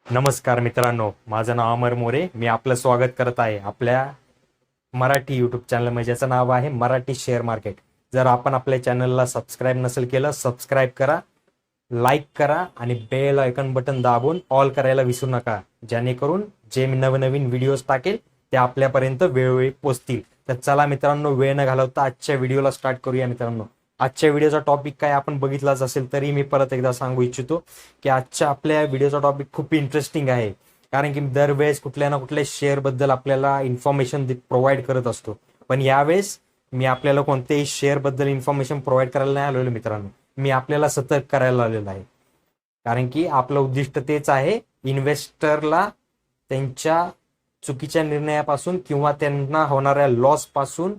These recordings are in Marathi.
नमस्कार मित्रांनो, माझं नाव अमर मोरे. मी आपलं स्वागत करत आहे आपल्या मराठी यूट्यूब चॅनल ज्याचं नाव आहे मराठी शेअर मार्केट. जर आपण आपल्या चॅनलला सबस्क्राईब नसेल केलं, सबस्क्राईब करा, लाईक करा आणि बेल आयकॉन बटन दाबून ऑल करायला विसरू नका, जेणेकरून जे मी नवनवीन व्हिडिओज टाकेल ते आपल्यापर्यंत वेळोवेळी पोहोचतील. तर चला मित्रांनो, वेळ न घालवता आजच्या व्हिडिओला स्टार्ट करूया. मित्रांनो, आजच्या व्हिडिओचा टॉपिक काय आपण बघितलाच असेल, तरी मी परत एकदा सांगू इच्छितो की आजच्या आपल्या व्हिडिओचा टॉपिक खूप इंटरेस्टिंग आहे. कारण की दरवेळेस कुठल्या ना कुठल्या शेअर बद्दल आपल्याला इन्फॉर्मेशन प्रोव्हाइड करत असतो, पण यावेळेस मी आपल्याला कोणत्याही शेअर बद्दल इन्फॉर्मेशन प्रोव्हाइड करायला नाही आलेलो मित्रांनो. मी आपल्याला सतर्क करायला आलेलो आहे. कारण की आपलं उद्दिष्ट तेच आहे, इन्व्हेस्टरला त्यांच्या चुकीच्या निर्णयापासून किंवा त्यांना होणाऱ्या लॉस पासून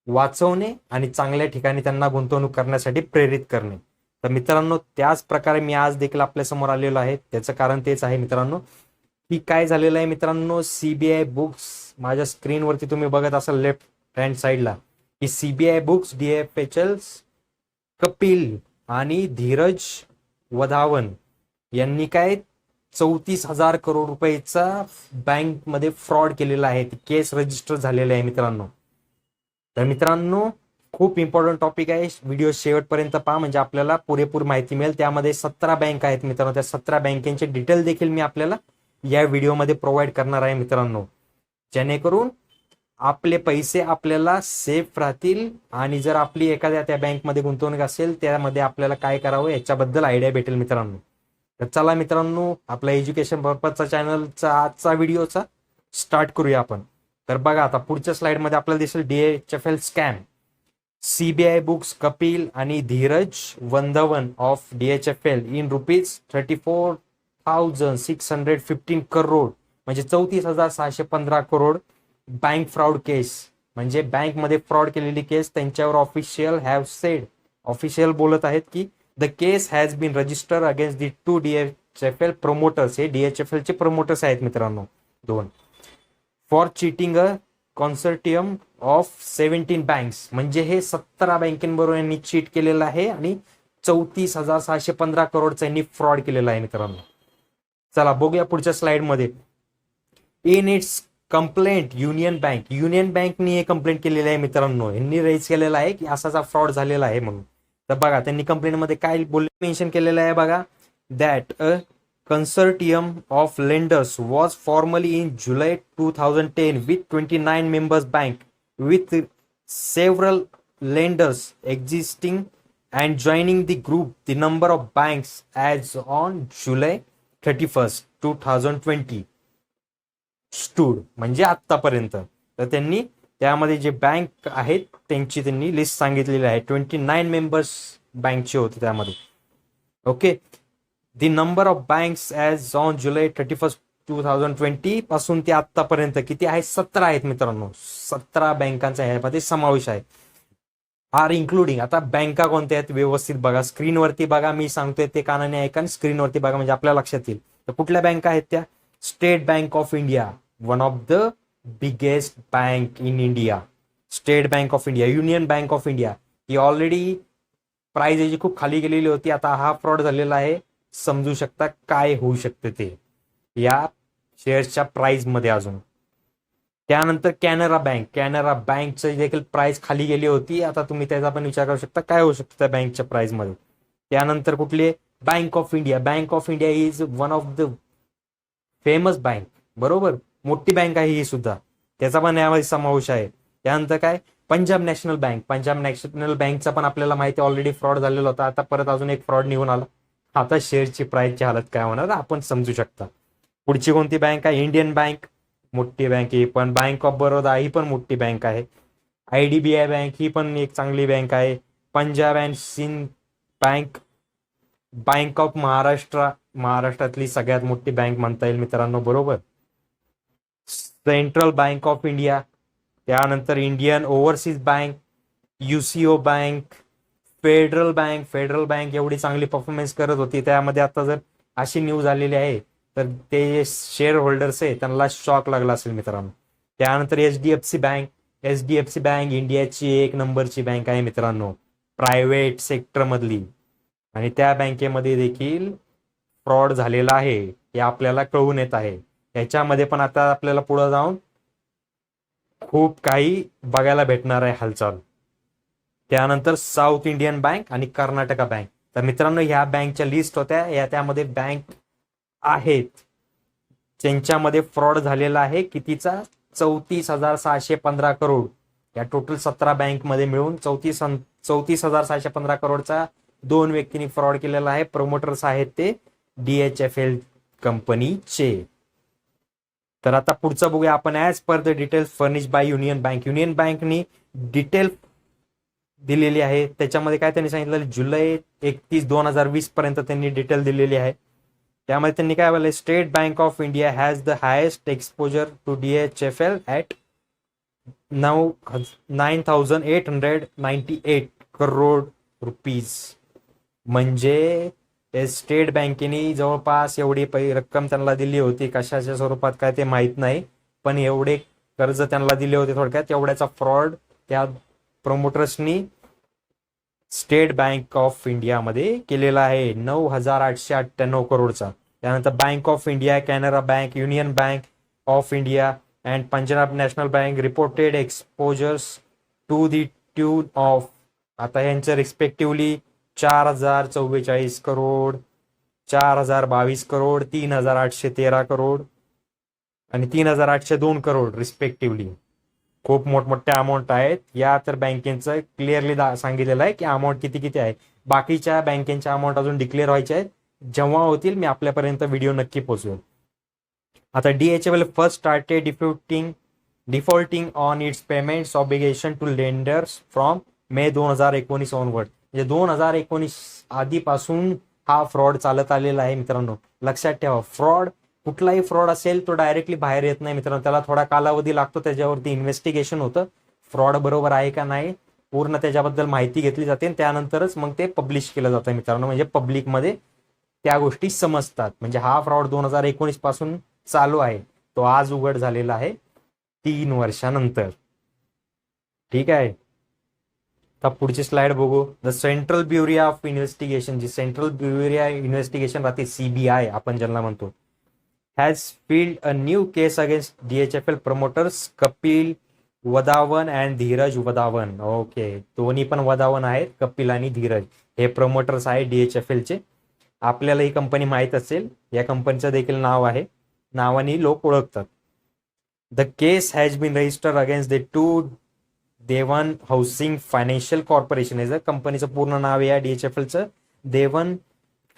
वाचवणे आणि चांगल्या ठिकाणी त्यांना गुंतवणूक करण्यासाठी प्रेरित करणे. तर मित्रांनो, त्याच प्रकारे मी आज देखील आपल्या समोर आलेलो आहे. त्याचं कारण तेच आहे मित्रांनो, की काय झालेलं आहे मित्रांनो, सीबीआय बुक्स माझ्या स्क्रीनवरती तुम्ही बघत असाल लेफ्ट हँड साईडला, की सीबीआय बुक्स, डीएफएचएल, कपिल आणि धीरज वधावन यांनी काय 34,000 करोड रुपयाचा बँकमध्ये फ्रॉड केलेला आहे. ती केस रजिस्टर झालेली आहे मित्रांनो. तर मित्रांनो, खूप इम्पॉर्टंट टॉपिक आहे. व्हिडिओ शेवटपर्यंत पहा, म्हणजे आपल्याला पुरेपूर माहिती मिळेल. त्यामध्ये 17 बँक आहेत मित्रांनो. त्या 17 बँकेचे डिटेल देखील मी आपल्याला या व्हिडिओमध्ये प्रोव्हाइड करणार आहे मित्रांनो, जेणेकरून आपले पैसे आपल्याला सेफ राहतील. आणि जर आपली एखाद्या त्या बँकमध्ये गुंतवणूक असेल, त्यामध्ये आपल्याला काय करावं याच्याबद्दल आयडिया भेटेल मित्रांनो. तर चला मित्रांनो, आपला एज्युकेशन पर्पजचा चॅनलचा आजचा व्हिडिओचा स्टार्ट करूया आपण. तर बघा, आता पुढच्या स्लाइडमध्ये आपल्याला दिसेल DHFL scam. CBI books, Kapil आणि Dheeraj Wadhawan of DHFL in ₹34,615 crore, म्हणजे 34,615 करोड बँक फ्रॉड केस, म्हणजे बँकमध्ये फ्रॉड केलेली केस. त्यांच्यावर ऑफिशियल बोलत आहेत की the case has been register against the two DHFL promoters. हे डीएचएफएल चे प्रोमोटर्स आहेत मित्रांनो, दोन, for cheating a consortium of 17 banks. म्हणजे हे 17 बँकेबरोबर यांनी चीट केलेलं आहे आणि 34,615 करोडचा यांनी फ्रॉड केलेला आहे मित्रांनो. चला बघूया पुढच्या स्लाइडमध्ये. इन इट्स कंप्लेंट युनियन बँकनी हे कंप्लेंट केलेलं आहे मित्रांनो. यांनी रेज केलेला आहे की असाचा फ्रॉड झालेला आहे म्हणून. तर बघा, त्यांनी कंप्लेंटमध्ये काय मेन्शन केलेलं आहे बघा, that a consortium of lenders was formally in July 2010 with 29 members bank, with several lenders existing and joining the group. The number of banks as on July 31st 2020 stood, म्हणजे आतापर्यंत. तर त्यांनी त्यामध्ये जे बँक आहेत त्यांची त्यांनी लिस्ट सांगितलेली आहे. 29 मेंबर्स बँकचे होते त्यामध्ये. Okay, the number of banks as on July 31st 2020 पासून ते आतापर्यंत किती आहे? 17 आहेत मित्रांनो. 17 बँकांचा ह्यामध्ये समावेश आहे. Are including. आता बँका कोणत्या आहेत व्यवस्थित बघा, स्क्रीनवरती बघा, मी सांगतोय ते कानाने ऐका आणि स्क्रीनवरती बघा, म्हणजे आपल्या लक्षात येईल. तर कुठल्या बँका आहेत त्या? State Bank of India, one of the biggest bank in India. State Bank of India, union Bank of India, he already price याची खूप खाली गेलेली होती. आता हा फ्रॉड झालेला आहे. समजू शकता काय होऊ शकते ते या शेअर्सच्या प्राइस मध्ये. अजून त्यानंतर कॅनरा बँकचं देखील प्राइस खाली गेली होती. आता तुम्ही त्याचा पण विचार करू शकता काय होऊ शकतं त्या बँकच्या प्राइस मध्ये. त्यानंतर कुठली? Bank of India is one of the famous bank, बरोबर, मोठी बँक आहे ही सुद्धा, त्याचा पण यामध्ये समावेश आहे. त्यानंतर काय? पंजाब नॅशनल बँकचा पण आपल्याला माहिती ऑलरेडी फ्रॉड झालेला होता. आता परत अजून एक फ्रॉड निघून आला. आता शेअरची प्राइसची हालत काय होणार आपण समजू शकता. पुढची कोणती बँक आहे? इंडियन बँक, मोठी बँक आहे. पण बँक ऑफ बरोदा ही पण मोठी बँक आहे. आयडीबीआय बँक ही पण एक चांगली बँक आहे. Punjab and Sindh bank, bank of महाराष्ट्रातली सगळ्यात मोठी बँक म्हणता येईल मित्रांनो, बरोबर. सेंट्रल बँक ऑफ इंडिया, त्यानंतर Indian overseas bank, UCO bank, federal bank एवढी चांगली परफॉर्मन्स करत होती. त्यामध्ये आता जर अशी न्यूज आलेली आहे तर ते शेअर होल्डर्स आहे त्यांना शॉक लागला असेल मित्रांनो. त्यानंतर एचडीएफसी बँक इंडियाची 1 नंबरची बँक आहे मित्रांनो, प्रायव्हेट सेक्टर मधली. आणि त्या बँकेमध्ये देखील फ्रॉड झालेला आहे हे आपल्याला कळून येत आहे. याच्यामध्ये पण आता आपल्याला पुढे जाऊन खूप काही बघायला भेटणार आहे हालचाल. त्यानंतर साऊथ इंडियन बँक आणि कर्नाटका बँक. तर मित्रांनो ह्या बँकच्या लिस्ट होत्या, या त्यामध्ये बँक आहेत ज्यांच्यामध्ये फ्रॉड झालेला आहे. कितीचा? 34,615 करोड. या टोटल 17 बँकमध्ये मिळून 34,615 करोडचा 2 व्यक्तींनी फ्रॉड केलेला आहे. प्रमोटर्स आहेत ते DHFL कंपनीचे. तर आता पुढचं बघूया आपण. As per the details furnish by Union bank. Union बँकनी डिटेल दिलेली आहे. त्याच्यामध्ये काय त्यांनी सांगितलं, जुलै 31, 2020 पर्यंत त्यांनी डिटेल दिलेली आहे. त्यामध्ये त्यांनी काय बोलले, State Bank of India has the highest exposure to DHFL at 9,898 crore rupees. म्हणजे स्टेट बँकेने जवळपास एवढी रक्कम त्यांना दिली होती. कशाच्या स्वरूपात काय ते माहीत नाही, पण एवढे कर्ज त्यांना दिले होते. थोडक्यात एवढ्याचा फ्रॉड त्या प्रमोटर्सनी स्टेट बँक ऑफ इंडियामध्ये केलेला आहे, 9,898 करोडचा. त्यानंतर Bank of India, Canara Bank, Union Bank of India and Punjab National Bank reported exposures to the tune of, आता यांचं रिस्पेक्टिव्हली 4,044 करोड, 4,022 करोड, 3,813 करोड आणि 3,802 करोड रिस्पेक्टिव्हली. खूप मोठमोठे अमाऊंट आहेत. या तर बँकेचं क्लिअरली सांगितलेलं आहे की अमाऊंट किती किती आहे. बाकीच्या बँकेच्या अमाऊंट अजून डिक्लेअर व्हायचे आहेत. जेव्हा होतील मी आपल्यापर्यंत व्हिडिओ नक्की पोहोचवेल. आता DHFL first started defaulting on its payments obligation to lenders from May 2019 onward. म्हणजे 2019 आधीपासून हा फ्रॉड चालत आलेला आहे मित्रांनो. लक्षात ठेवा, कुठलाही फ्रॉड असेल तो डायरेक्टली बाहेर येत नाही मित्रांनो. त्याला थोडा कालावधी लागतो, त्याच्यावरती इन्व्हेस्टिगेशन होतं, फ्रॉड बरोबर आहे का नाही पूर्ण त्याच्याबद्दल माहिती घेतली जाते आणि त्यानंतरच मग ते पब्लिश केलं जातं मित्रांनो. म्हणजे पब्लिकमध्ये त्या गोष्टी समजतात. म्हणजे हा फ्रॉड 2019 पासून चालू आहे, तो आज उघड झालेला आहे 3 वर्षानंतर. ठीक आहे. तर पुढची स्लाइड बघू. The Central Bureau of Investigation, जी सेंट्रल ब्युरो इन्व्हेस्टिगेशन राहते, CBI आपण ज्यांना म्हणतो, has filed a new case against DHFL promoters Kapil Vadavan and Dheeraj Wadhawan. Okay, दोन्ही पण वदावन आहेत, कपिल आणि धीरज. हे प्रमोटर्स आहेत DHFL चे. आपल्याला ही कंपनी माहीत असेल, या कंपनीचं देखील नाव आहे, नावाने लोक ओळखतात. The case has been registered against the two Dewan housing financial corporation. हे कंपनीचं पूर्ण नाव आहे DHFLचं, Dewan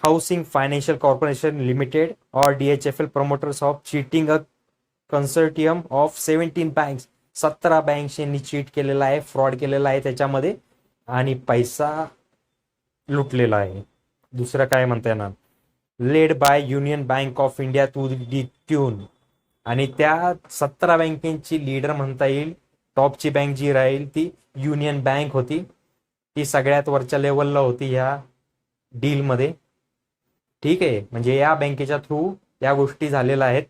housing financial corporation limited और DHFL promoters of cheating a consortium of 17 banks. 17 बँक्सनी चीट केलेला आहे, फ्रॉड केलेला आहे त्याच्यामध्ये आणि पैसा लुटलेला आहे. दुसरं काय म्हणता येणार, led by Union Bank of India to the tune. आणि त्या 17 बँकेची लीडर म्हणता येईल, टॉपची बँक जी राहील ती युनियन बँक होती. ती सगळ्यात वरच्या लेवलला होती ह्या डीलमध्ये. ठीक आहे, म्हणजे या बँकेच्या थ्रू या गोष्टी झालेल्या आहेत.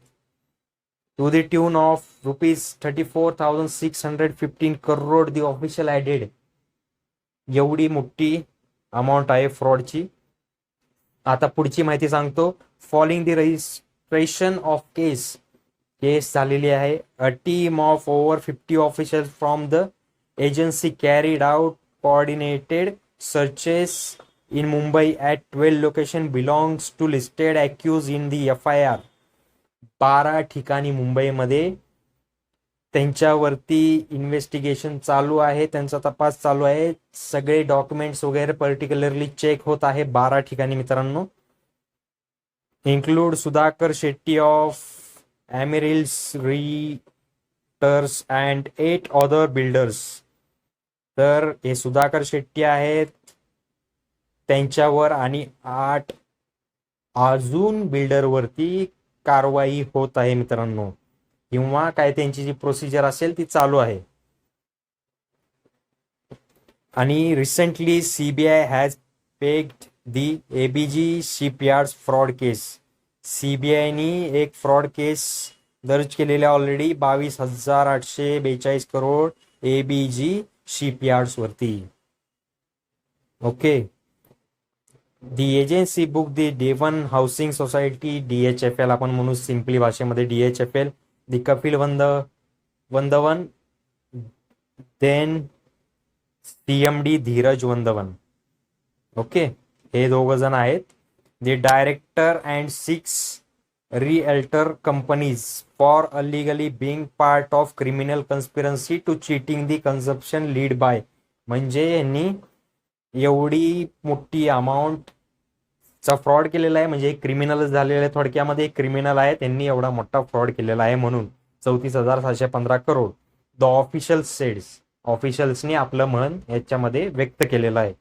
To the tune of ₹34,615 crore the official added. एवढी मोठी अमाऊंट आहे फ्रॉडची. आता पुढची माहिती सांगतो. Following the registration of case झालेली आहे. A team of over 50 official from the agency carried out coordinated searches in Mumbai at 12 location belongs to listed accused in the FIR. 12 ठिकाणी मुंबईमध्ये त्यांच्यावरती इन्व्हेस्टिगेशन चालू आहे, त्यांचा तपास चालू आहे. सगळे डॉक्युमेंट्स वगैरे पर्टिक्युलरली चेक होत आहे 12 ठिकाणी मित्रांनो. Include Sudhakar Shetty of Amaryllis realtors and 8 other builders. तर हे सुधाकर शेट्टी आहेत, त्यांच्यावर आणि 8 अजून बिल्डरवरती कारवाई होत आहे मित्रांनो, किंवा काय त्यांची जी प्रोसिजर असेल ती चालू आहे. आणि recently CBI has pegged the ABG shipyards fraud case. CBIनी एक फ्रॉड केस दर्ज केलेल्या ऑलरेडी 22,842 करोड ABG शिपयार्ड्स वरती. Okay. The agency book the Dewan housing society DHFL आपण म्हणू सिम्पली भाषेमध्ये DHFL, the Kapil Wadhawan, then CMD Dheeraj Wadhawan. Okay, हे दोघ जण आहेत. The director and 6 realtor companies for allegedly being part of criminal conspiracy to cheating the consumption lead bye. म्हणजे यांनी एवढी मोठी अमाऊंटचा फ्रॉड केलेला आहे, म्हणजे क्रिमिनलच झालेला आहे, थोडक्यामध्ये क्रिमिनल आहे, त्यांनी एवढा मोठा फ्रॉड केलेला आहे म्हणून 34,715 करोड. द ऑफिशियल सेड्स, ऑफिशियल्सनी आपलं मन याच्यामध्ये व्यक्त केलेलं आहे.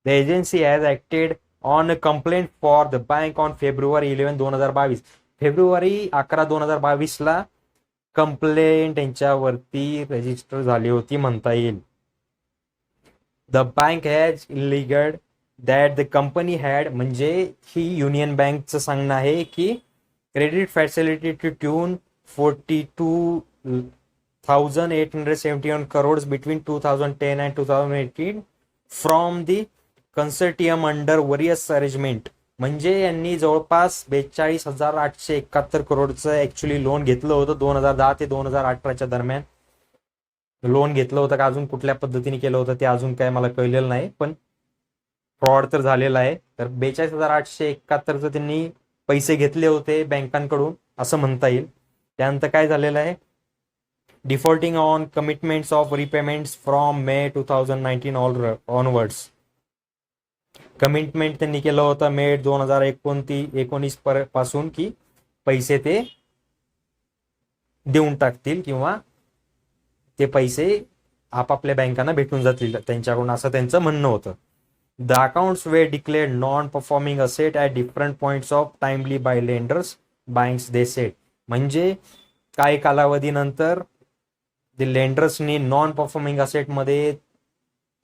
The agency has acted on a complaint for the bank on February 11, 2022. February 11, 2022ला कंप्लेंट यांच्यावरती रजिस्टर झाली होती म्हणता येईल. The bank has alleged that the company had, म्हणजे ही युनियन बँकचं सांगणं आहे की credit facility to tune 42,871 crores between 2010 and 2018 from the consortium under various arrangement. म्हणजे यांनी जवळपास 42,871 करोडचं ऍक्च्युली लोन घेतलं होतं 2010 ते 2018च्या दरम्यान. लोन घेतलं होतं का अजून कुठल्या पद्धतीने केलं होतं ते अजून काय मला कळलेलं नाही, पण फ्रॉड तर झालेला आहे. तर 42,871चं त्यांनी पैसे घेतले होते बँकांकडून असं म्हणता येईल. त्यानंतर काय झालेलं आहे, defaulting on commitments of repayments from May 2019 onwards. Commitment त्यांनी केलं होतं मे 2019 पासून की पैसे ते देऊन टाकतील किंवा ते पैसे आपापल्या बँकांना भेटून जातील त्यांच्याकडून, असं त्यांचं म्हणणं होतं. The accounts were declared non performing asset at different points of timely by lenders banks they set. म्हणजे काही कालावधीनंतर ते लेंडर्सनी नॉन परफॉर्मिंग असेटमध्ये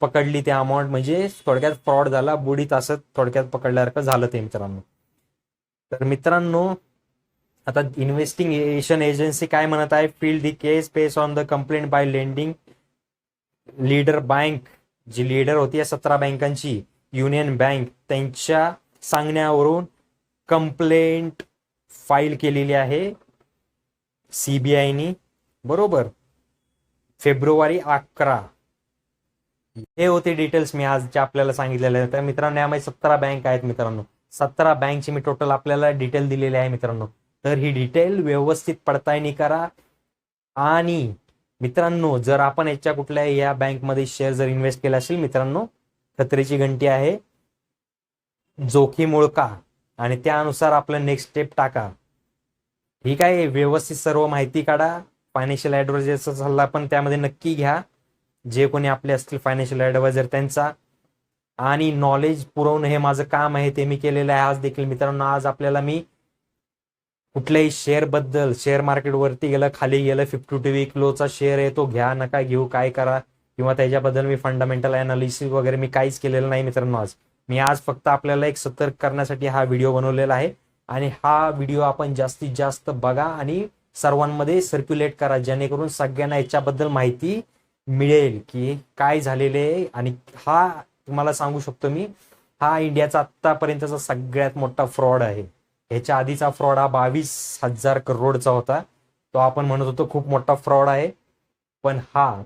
पकडली ते अमाऊंट, म्हणजे थोडक्यात फ्रॉड झाला, बुडीत असं थोडक्यात पकडल्यासारखं झालं ते मित्रांनो. तर मित्रांनो आता इन्व्हेस्टिगेशन एजन्सी काय म्हणत आहे, filed the case base on the complaint by lending leader bank. जी लीडर होती या 17 बँकांची युनियन बँक, त्यांच्या सांगण्यावरून कंप्लेंट फाईल केलेली आहे CBIनी, बरोबर, फेब्रुवारी 11. हे होते डिटेल्स मी आज आपल्याला सांगितलेले आहेत. तर मित्रांनो यामध्ये 17 बँक आहेत मित्रांनो, 17 बँकची मी टोटल आपल्याला डिटेल दिलेली आहे मित्रांनो. तर ही डिटेल व्यवस्थित पडताळणी करा. आणि मित्रांनो जर आपण याच्या कुठल्याही या बँकमध्ये शेअर जर इन्व्हेस्ट केला असेल मित्रांनो, खतरेची घंटी आहे, जोखीम ओळखा आणि त्यानुसार आपलं नेक्स्ट स्टेप टाका. ठीक आहे, व्यवस्थित सर्व माहिती काढा. फायनान्शियल ॲडवायझरचा सल्ला पण त्यामध्ये नक्की घ्या, जे कोणी आपले असतील फायनान्शियल ॲडवायझर त्यांचा. आणि नॉलेज पुरवणं हे माझं काम आहे, ते मी केलेलं आहे आज देखील मित्रांनो. आज आपल्याला मी कुठल्याही शेअर बद्दल, शेअर मार्केटवरती गेलं खाली गेलं 52 वीक लोचा शेअर आहे तो घ्या नका घेऊ काय करा, किंवा त्याच्याबद्दल मी फंडामेंटल अनालिसिस वगैरे मी काहीच केलेलं नाही मित्रांनो. आज फक्त आपल्याला एक सतर्क करण्यासाठी हा व्हिडिओ बनवलेला आहे. आणि हा व्हिडिओ आपण जास्तीत जास्त बघा आणि सर्वांमध्ये सर्क्युलेट करा, जेणेकरून सगळ्यांना याच्याबद्दल माहिती मिळेल की काय झालेले आहे. आणि हा तुम्हाला सांगू शकतो मी, हा इंडियाचा आत्तापर्यंतचा सगळ्यात मोठा फ्रॉड आहे. ह्याच्या आधीचा फ्रॉड हा 22,000 करोडचा होता, तो आपण म्हणत होतो खूप मोठा फ्रॉड आहे, पण हा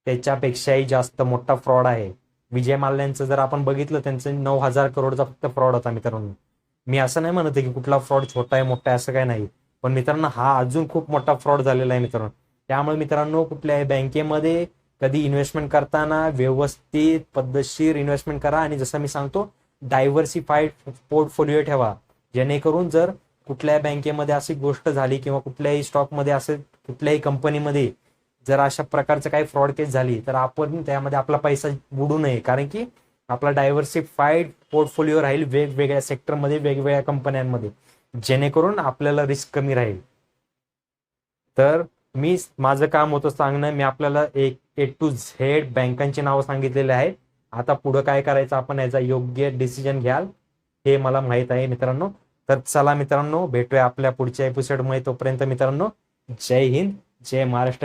त्याच्यापेक्षाही जास्त मोठा फ्रॉड आहे. विजय माल्यांचं जर आपण बघितलं, त्यांचं 9,000 करोडचा फक्त फ्रॉड होता मित्रांनो. मी असं नाही म्हणत की कुठला फ्रॉड छोटा आहे मोठा आहे असं काय नाही, पण मित्रांनो हा अजून खूप मोठा फ्रॉड झालेला आहे मित्रांनो. त्यामुळे मित्रांनो कुठल्याही बँकेमध्ये कधी इन्व्हेस्टमेंट करताना व्यवस्थित पद्धतशीर इन्व्हेस्टमेंट करा. आणि जसं मी सांगतो डायव्हर्सिफाईड पोर्टफोलिओ ठेवा, जेणेकरून जर कुठल्याही बँकेमध्ये अशी गोष्ट झाली किंवा कुठल्याही स्टॉकमध्ये असे कुठल्याही कंपनीमध्ये जर अशा प्रकारचं काही फ्रॉड केस झाली तर आपण त्यामध्ये आपला पैसा बुडू नये, कारण की आपला डायव्हर्सिफाईड पोर्टफोलिओ राहील वेगवेगळ्या सेक्टरमध्ये वेगवेगळ्या कंपन्यांमध्ये, जेणेकरून आपल्याला रिस्क कमी राहील. तर मी माझं काम होतं सांगणं, मी आपल्याला एक A to Z बँकांची नावं सांगितलेली आहेत. आता पुढं काय करायचं आपण याचा योग्य डिसिजन घ्याल हे मला माहित आहे मित्रांनो. तर चला मित्रांनो भेटूया आपल्या पुढच्या एपिसोडमध्ये. तोपर्यंत मित्रांनो जय हिंद, जय महाराष्ट्र.